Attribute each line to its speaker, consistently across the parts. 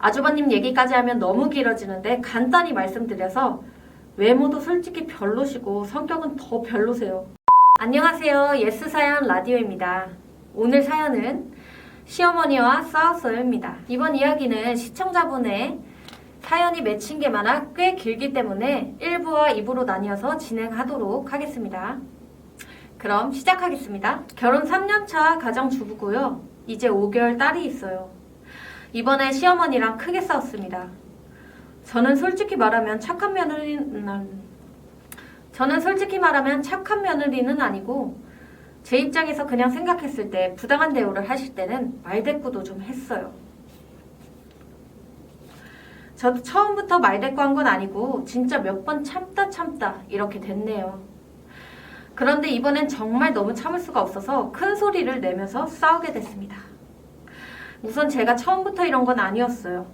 Speaker 1: 아주버님 얘기까지 하면 너무 길어지는데 간단히 말씀드려서 외모도 솔직히 별로시고 성격은 더 별로세요. 안녕하세요. 예스사연 라디오입니다. 오늘 사연은 시어머니와 싸웠어요입니다. 이번 이야기는 시청자분의 사연이 맺힌 게 많아 꽤 길기 때문에 1부와 2부로 나뉘어서 진행하도록 하겠습니다. 그럼 시작하겠습니다. 결혼 3년차 가정주부고요. 이제 5개월 딸이 있어요. 이번에 시어머니랑 크게 싸웠습니다. 저는 솔직히 말하면 착한 며느리는 아니고 제 입장에서 그냥 생각했을 때 부당한 대우를 하실 때는 말대꾸도 좀 했어요. 저도 처음부터 말대꾸 한 건 아니고 진짜 몇 번 참다 이렇게 됐네요. 그런데 이번엔 정말 너무 참을 수가 없어서 큰 소리를 내면서 싸우게 됐습니다. 우선 제가 처음부터 이런 건 아니었어요.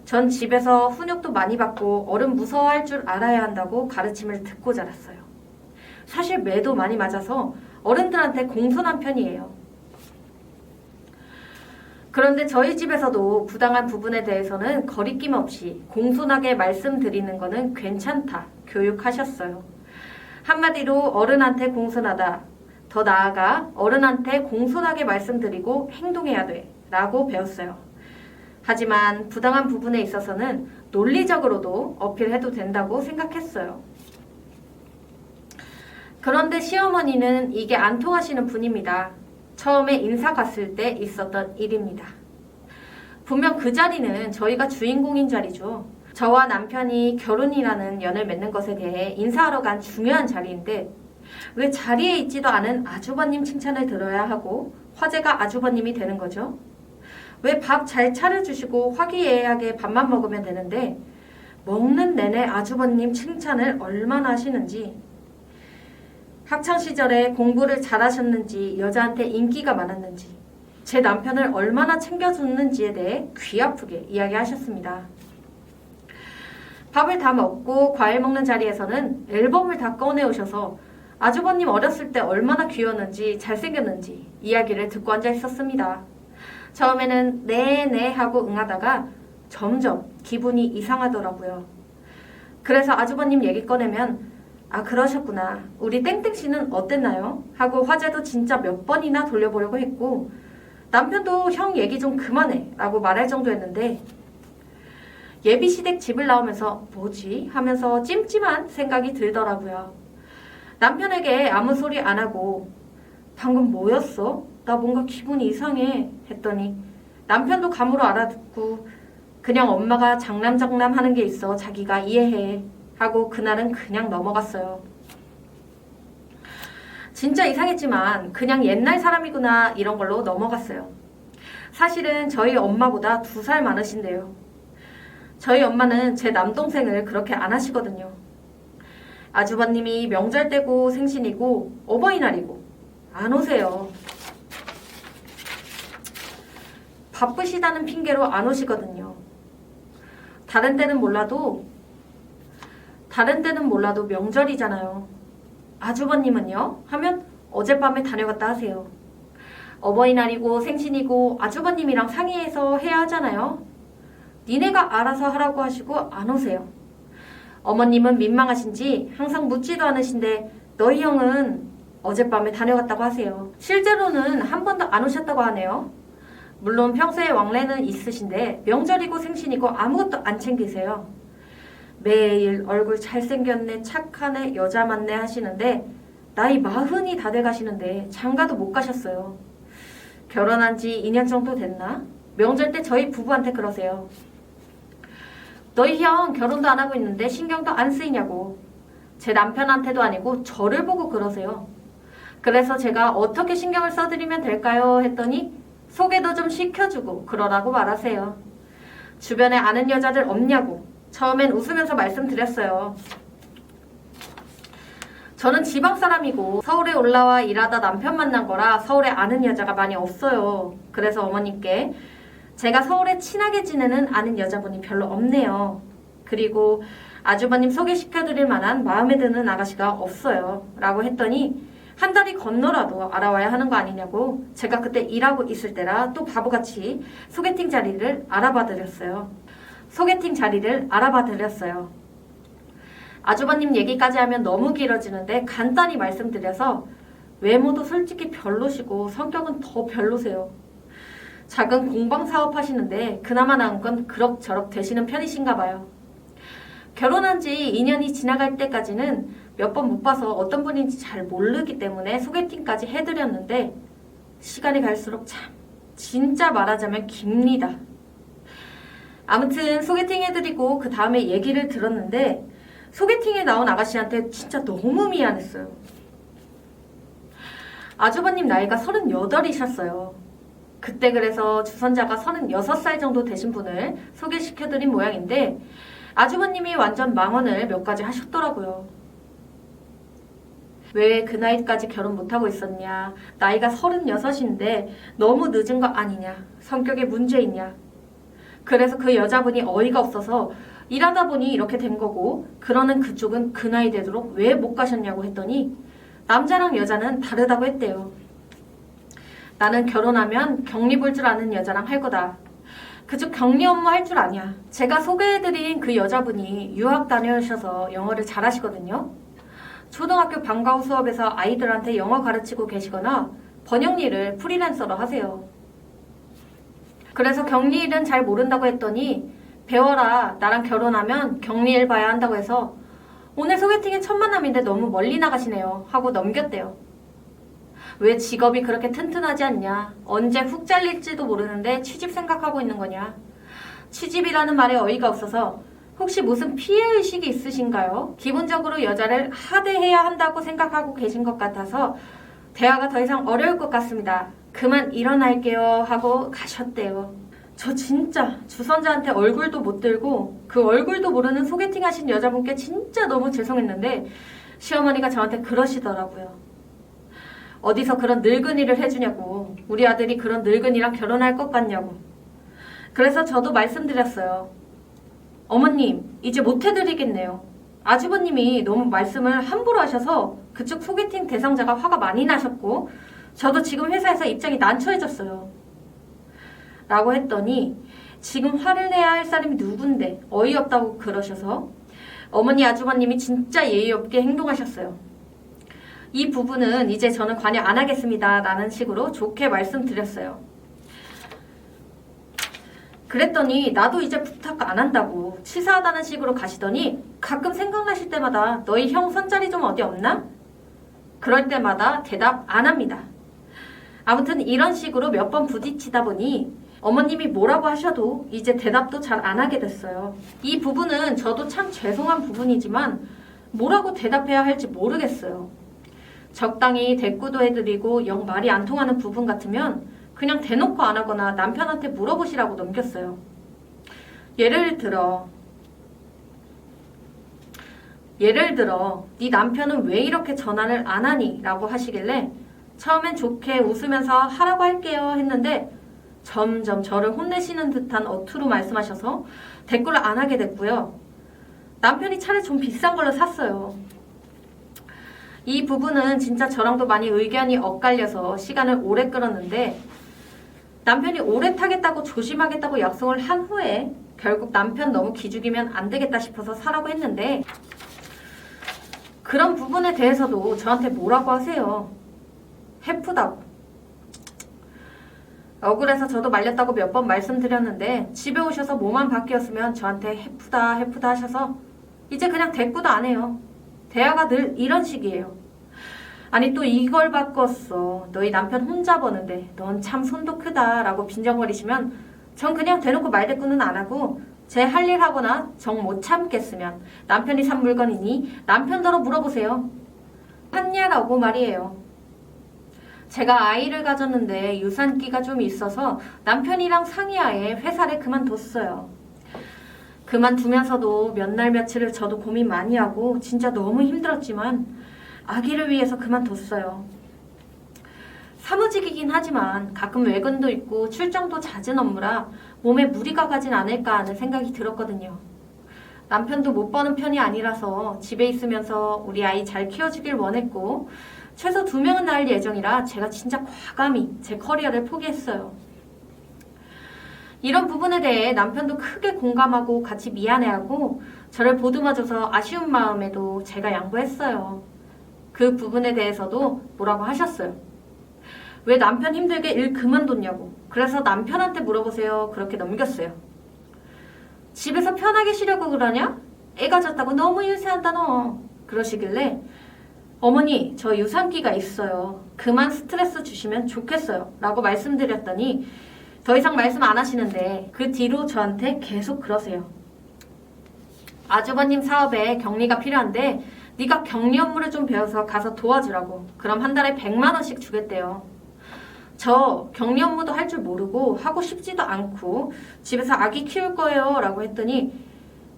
Speaker 1: 전 집에서 훈육도 많이 받고 어른 무서워할 줄 알아야 한다고 가르침을 듣고 자랐어요. 사실 매도 많이 맞아서 어른들한테 공손한 편이에요. 그런데 저희 집에서도 부당한 부분에 대해서는 거리낌 없이 공손하게 말씀드리는 거는 괜찮다 교육하셨어요. 한마디로 어른한테 공손하다, 더 나아가 어른한테 공손하게 말씀드리고 행동해야 돼 라고 배웠어요. 하지만 부당한 부분에 있어서는 논리적으로도 어필해도 된다고 생각했어요. 그런데 시어머니는 이게 안 통하시는 분입니다. 처음에 인사 갔을 때 있었던 일입니다. 분명 그 자리는 저희가 주인공인 자리죠. 저와 남편이 결혼이라는 연을 맺는 것에 대해 인사하러 간 중요한 자리인데 왜 자리에 있지도 않은 아주버님 칭찬을 들어야 하고 화제가 아주버님이 되는 거죠? 왜 밥 잘 차려주시고 화기애애하게 밥만 먹으면 되는데 먹는 내내 아주버님 칭찬을 얼마나 하시는지, 학창시절에 공부를 잘하셨는지 여자한테 인기가 많았는지 제 남편을 얼마나 챙겨줬는지에 대해 귀 아프게 이야기하셨습니다. 밥을 다 먹고 과일 먹는 자리에서는 앨범을 다 꺼내오셔서 아주버님 어렸을 때 얼마나 귀여웠는지 잘생겼는지 이야기를 듣고 앉아 있었습니다. 처음에는 네네 하고 응하다가 점점 기분이 이상하더라고요. 그래서 아주버님 얘기 꺼내면 아 그러셨구나, 우리 땡땡씨는 어땠나요? 하고 화제도 진짜 몇 번이나 돌려보려고 했고 남편도 형 얘기 좀 그만해 라고 말할 정도였는데 예비시댁 집을 나오면서 뭐지? 하면서 찜찜한 생각이 들더라고요. 남편에게 아무 소리 안 하고 방금 뭐였어? 나 뭔가 기분이 이상해 했더니 남편도 감으로 알아듣고 그냥 엄마가 장남 하는 게 있어 자기가 이해해 하고 그날은 그냥 넘어갔어요. 진짜 이상했지만 그냥 옛날 사람이구나 이런 걸로 넘어갔어요. 사실은 저희 엄마보다 2살 많으신데요. 저희 엄마는 제 남동생을 그렇게 안 하시거든요. 아주버님이 명절 때고 생신이고 어버이날이고 안 오세요. 바쁘시다는 핑계로 안 오시거든요. 다른 때는 몰라도 명절이잖아요. 아주버님은요? 하면 어젯밤에 다녀갔다 하세요. 어버이날이고 생신이고 아주버님이랑 상의해서 해야 하잖아요. 니네가 알아서 하라고 하시고 안 오세요. 어머님은 민망하신지 항상 묻지도 않으신데 너희 형은 어젯밤에 다녀갔다고 하세요. 실제로는 한 번도 안 오셨다고 하네요. 물론 평소에 왕래는 있으신데 명절이고 생신이고 아무것도 안 챙기세요. 매일 얼굴 잘생겼네, 착하네, 여자 많네 하시는데 나이 40이 다 돼가시는데 장가도 못 가셨어요. 결혼한 지 2년 정도 됐나? 명절 때 저희 부부한테 그러세요. 너희 형 결혼도 안 하고 있는데 신경도 안 쓰이냐고. 제 남편한테도 아니고 저를 보고 그러세요. 그래서 제가 어떻게 신경을 써드리면 될까요? 했더니 소개도 좀 시켜주고 그러라고 말하세요. 주변에 아는 여자들 없냐고 처음엔 웃으면서 말씀드렸어요. 저는 지방 사람이고 서울에 올라와 일하다 남편 만난 거라 서울에 아는 여자가 많이 없어요. 그래서 어머님께 제가 서울에 친하게 지내는 아는 여자분이 별로 없네요. 그리고 아주버님 소개시켜드릴 만한 마음에 드는 아가씨가 없어요. 라고 했더니 한 달이 건너라도 알아와야 하는 거 아니냐고 제가 그때 일하고 있을 때라 또 바보같이 소개팅 자리를 알아봐 드렸어요. 아주버님 얘기까지 하면 너무 길어지는데 간단히 말씀드려서 외모도 솔직히 별로시고 성격은 더 별로세요. 작은 공방 사업 하시는데 그나마 나은 건 그럭저럭 되시는 편이신가 봐요. 결혼한 지 2년이 지나갈 때까지는 몇 번 못 봐서 어떤 분인지 잘 모르기 때문에 소개팅까지 해드렸는데 시간이 갈수록 참 진짜 말하자면 깁니다. 아무튼 소개팅 해드리고 그 다음에 얘기를 들었는데 소개팅에 나온 아가씨한테 진짜 너무 미안했어요. 아주버님 나이가 38이셨어요. 그때 그래서 주선자가 36살 정도 되신 분을 소개시켜드린 모양인데 아주버님이 완전 망언을 몇 가지 하셨더라고요. 왜 그 나이까지 결혼 못하고 있었냐? 나이가 36인데 너무 늦은 거 아니냐? 성격에 문제 있냐? 그래서 그 여자분이 어이가 없어서 일하다 보니 이렇게 된 거고 그러는 그쪽은 그 나이 되도록 왜 못 가셨냐고 했더니 남자랑 여자는 다르다고 했대요. 나는 결혼하면 격리 볼 줄 아는 여자랑 할 거다. 그쪽 격리 업무 할 줄 아냐. 제가 소개해드린 그 여자분이 유학 다녀오셔서 영어를 잘하시거든요. 초등학교 방과 후 수업에서 아이들한테 영어 가르치고 계시거나 번역 일을 프리랜서로 하세요. 그래서 격리 일은 잘 모른다고 했더니 배워라. 나랑 결혼하면 격리 일 봐야 한다고 해서 오늘 소개팅이 첫 만남인데 너무 멀리 나가시네요 하고 넘겼대요. 왜 직업이 그렇게 튼튼하지 않냐? 언제 훅 잘릴지도 모르는데 취직 생각하고 있는 거냐? 취직이라는 말에 어이가 없어서 혹시 무슨 피해의식이 있으신가요? 기본적으로 여자를 하대해야 한다고 생각하고 계신 것 같아서 대화가 더 이상 어려울 것 같습니다. 그만 일어날게요 하고 가셨대요. 저 진짜 주선자한테 얼굴도 못 들고 그 얼굴도 모르는 소개팅 하신 여자분께 진짜 너무 죄송했는데 시어머니가 저한테 그러시더라고요. 어디서 그런 늙은이를 해주냐고. 우리 아들이 그런 늙은이랑 결혼할 것 같냐고. 그래서 저도 말씀드렸어요. 어머님, 이제 못 해드리겠네요. 아주버님이 너무 말씀을 함부로 하셔서 그쪽 소개팅 대상자가 화가 많이 나셨고 저도 지금 회사에서 입장이 난처해졌어요. 라고 했더니 지금 화를 내야 할 사람이 누군데 어이없다고 그러셔서 어머니 아주버님이 진짜 예의 없게 행동하셨어요. 이 부분은 이제 저는 관여 안 하겠습니다 라는 식으로 좋게 말씀드렸어요. 그랬더니 나도 이제 부탁 안 한다고 치사하다는 식으로 가시더니 가끔 생각나실 때마다 너희 형 손자리 좀 어디 없나? 그럴 때마다 대답 안 합니다. 아무튼 이런 식으로 몇 번 부딪히다 보니 어머님이 뭐라고 하셔도 이제 대답도 잘 안 하게 됐어요. 이 부분은 저도 참 죄송한 부분이지만 뭐라고 대답해야 할지 모르겠어요. 적당히 대꾸도 해드리고 영 말이 안 통하는 부분 같으면 그냥 대놓고 안 하거나 남편한테 물어보시라고 넘겼어요. 예를 들어 네 남편은 왜 이렇게 전화를 안 하니? 라고 하시길래 처음엔 좋게 웃으면서 하라고 할게요 했는데 점점 저를 혼내시는 듯한 어투로 말씀하셔서 대꾸를 안 하게 됐고요. 남편이 차를 좀 비싼 걸로 샀어요. 이 부분은 진짜 저랑도 많이 의견이 엇갈려서 시간을 오래 끌었는데 남편이 오래 타겠다고 조심하겠다고 약속을 한 후에 결국 남편 너무 기죽이면 안 되겠다 싶어서 사라고 했는데 그런 부분에 대해서도 저한테 뭐라고 하세요. 해프다고. 억울해서 저도 말렸다고 몇 번 말씀드렸는데 집에 오셔서 뭐만 바뀌었으면 저한테 해프다 하셔서 이제 그냥 대꾸도 안 해요. 대화가 늘 이런 식이에요. 아니 또 이걸 바꿨어. 너희 남편 혼자 버는데 넌 참 손도 크다 라고 빈정거리시면 전 그냥 대놓고 말대꾸는 안 하고 제 할 일 하거나 정 못 참겠으면 남편이 산 물건이니 남편더러 물어보세요. 했냐라고 말이에요. 제가 아이를 가졌는데 유산기가 좀 있어서 남편이랑 상의하에 회사를 그만뒀어요. 그만두면서도 몇 날 며칠을 저도 고민 많이 하고 진짜 너무 힘들었지만 아기를 위해서 그만뒀어요. 사무직이긴 하지만 가끔 외근도 있고 출장도 잦은 업무라 몸에 무리가 가진 않을까 하는 생각이 들었거든요. 남편도 못 버는 편이 아니라서 집에 있으면서 우리 아이 잘 키워주길 원했고 최소 2명은 낳을 예정이라 제가 진짜 과감히 제 커리어를 포기했어요. 이런 부분에 대해 남편도 크게 공감하고 같이 미안해하고 저를 보듬어줘서 아쉬운 마음에도 제가 양보했어요. 그 부분에 대해서도 뭐라고 하셨어요. 왜 남편 힘들게 일 그만뒀냐고. 그래서 남편한테 물어보세요. 그렇게 넘겼어요. 집에서 편하게 쉬려고 그러냐? 애가 졌다고 너무 유세한다 너. 그러시길래 어머니 저 유산기가 있어요. 그만 스트레스 주시면 좋겠어요. 라고 말씀드렸더니 더 이상 말씀 안 하시는데 그 뒤로 저한테 계속 그러세요. 아주버님 사업에 격리가 필요한데 네가 격리 업무를 좀 배워서 가서 도와주라고. 그럼 한 달에 100만 원씩 주겠대요. 저 격리 업무도 할 줄 모르고 하고 싶지도 않고 집에서 아기 키울 거예요 라고 했더니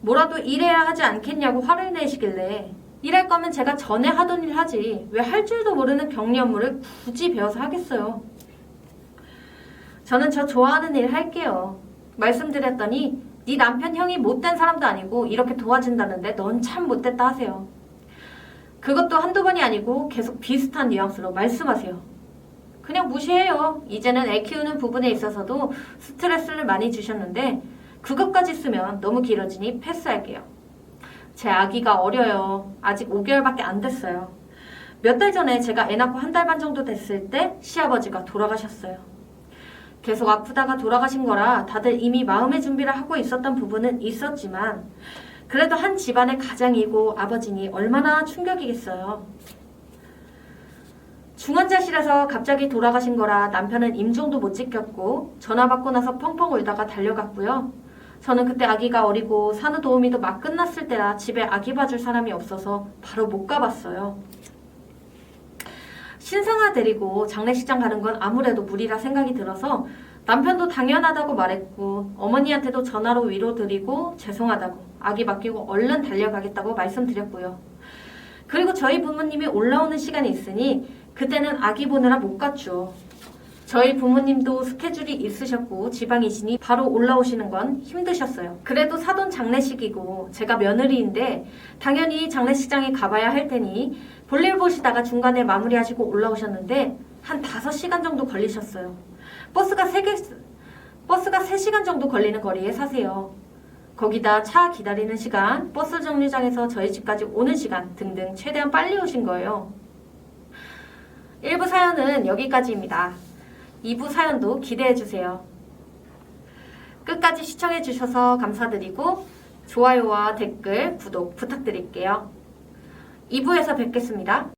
Speaker 1: 뭐라도 일해야 하지 않겠냐고 화를 내시길래 일할 거면 제가 전에 하던 일 하지 왜 할 줄도 모르는 격리 업무를 굳이 배워서 하겠어요. 저는 저 좋아하는 일 할게요. 말씀드렸더니 네 남편 형이 못된 사람도 아니고 이렇게 도와준다는데 넌 참 못됐다 하세요. 그것도 한두 번이 아니고 계속 비슷한 뉘앙스로 말씀하세요. 그냥 무시해요. 이제는 애 키우는 부분에 있어서도 스트레스를 많이 주셨는데 그것까지 쓰면 너무 길어지니 패스할게요. 제 아기가 어려요. 아직 5개월밖에 안 됐어요. 몇 달 전에 제가 애 낳고 1달 반 정도 됐을 때 시아버지가 돌아가셨어요. 계속 아프다가 돌아가신 거라 다들 이미 마음의 준비를 하고 있었던 부분은 있었지만 그래도 한 집안의 가장이고 아버지니 얼마나 충격이겠어요. 중환자실에서 갑자기 돌아가신 거라 남편은 임종도 못 지켰고 전화 받고 나서 펑펑 울다가 달려갔고요. 저는 그때 아기가 어리고 산후도우미도 막 끝났을 때라 집에 아기 봐줄 사람이 없어서 바로 못 가봤어요. 신생아 데리고 장례식장 가는 건 아무래도 무리라 생각이 들어서 남편도 당연하다고 말했고 어머니한테도 전화로 위로드리고 죄송하다고 아기 맡기고 얼른 달려가겠다고 말씀드렸고요. 그리고 저희 부모님이 올라오는 시간이 있으니 그때는 아기 보느라 못 갔죠. 저희 부모님도 스케줄이 있으셨고 지방이시니 바로 올라오시는 건 힘드셨어요. 그래도 사돈 장례식이고 제가 며느리인데 당연히 장례식장에 가봐야 할 테니 볼일 보시다가 중간에 마무리하시고 올라오셨는데 한 5시간 정도 걸리셨어요. 버스가 3시간 정도 걸리는 거리에 사세요. 거기다 차 기다리는 시간, 버스 정류장에서 저희 집까지 오는 시간 등등 최대한 빨리 오신 거예요. 1부 사연은 여기까지입니다. 2부 사연도 기대해주세요. 끝까지 시청해주셔서 감사드리고 좋아요와 댓글, 구독 부탁드릴게요. 2부에서 뵙겠습니다.